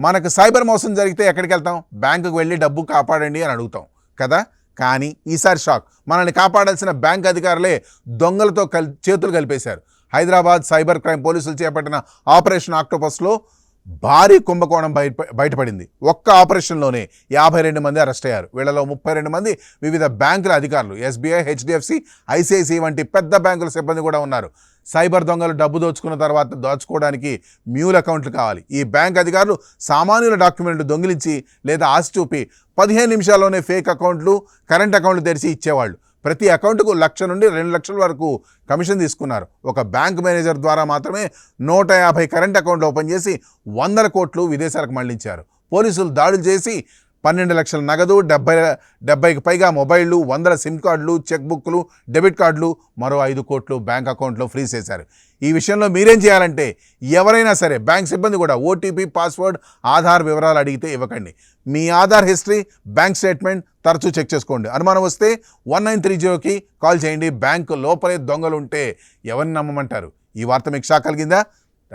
మనకు సైబర్ మోసం జరిగితే ఎక్కడికి వెళ్తాం? బ్యాంకుకు వెళ్ళి డబ్బు కాపాడండి అని అడుగుతాం కదా. కానీ ఈసారి షాక్, మనల్ని కాపాడాల్సిన బ్యాంక్ అధికారులే దొంగలతో చేతులు కలిపేశారు. హైదరాబాద్ సైబర్ క్రైమ్ పోలీసులు చేపట్టిన ఆపరేషన్ ఆక్టోపస్లో భారీ కుంభకోణం బయటపడింది. ఒక్క ఆపరేషన్లోనే 52 మంది అరెస్ట్ అయ్యారు. వీళ్ళలో 32 మంది వివిధ బ్యాంకుల అధికారులు, ఎస్బీఐ, హెచ్డిఎఫ్సి, ఐసిఐసిఐ వంటి పెద్ద బ్యాంకుల సిబ్బంది కూడా ఉన్నారు. సైబర్ దొంగలు డబ్బు దోచుకున్న తర్వాత దాచుకోవడానికి మ్యూల్ అకౌంట్లు కావాలి. ఈ బ్యాంక్ అధికారులు సామాన్యుల డాక్యుమెంట్లు దొంగిలించి లేదా ఆశ చూపి 15 నిమిషాల్లోనే ఫేక్ అకౌంట్లు, కరెంట్ అకౌంట్లు తెరిచి ఇచ్చేవాళ్ళు. ప్రతి అకౌంటుకు 1 నుండి 2 లక్షల వరకు కమిషన్ తీసుకున్నారు. ఒక బ్యాంక్ మేనేజర్ ద్వారా మాత్రమే 150 కరెంట్ అకౌంట్లు ఓపెన్ చేసి 100 కోట్లు విదేశాలకు మళ్లించారు. పోలీసులు దాడులు చేసి 12 లక్షల నగదు, 70కి పైగా మొబైళ్లు, 100 సిమ్ కార్డులు, చెక్ బుక్లు, డెబిట్ కార్డులు, మరో 5 కోట్లు బ్యాంక్ అకౌంట్లో ఫ్రీజ్ చేశారు. ఈ విషయంలో మీరేం చేయాలంటే, ఎవరైనా సరే బ్యాంక్ సిబ్బంది కూడా ఓటీపీ, పాస్వర్డ్, ఆధార్ వివరాలు అడిగితే ఇవ్వకండి. మీ ఆధార్ హిస్టరీ, బ్యాంక్ స్టేట్మెంట్ తరచూ చెక్ చేసుకోండి. అనుమానం వస్తే 1930కి కాల్ చేయండి. బ్యాంకు లోపలే దొంగలు ఉంటే ఎవరిని నమ్మమంటారు? ఈ వార్త మీకు షాక్ కలిగిందా?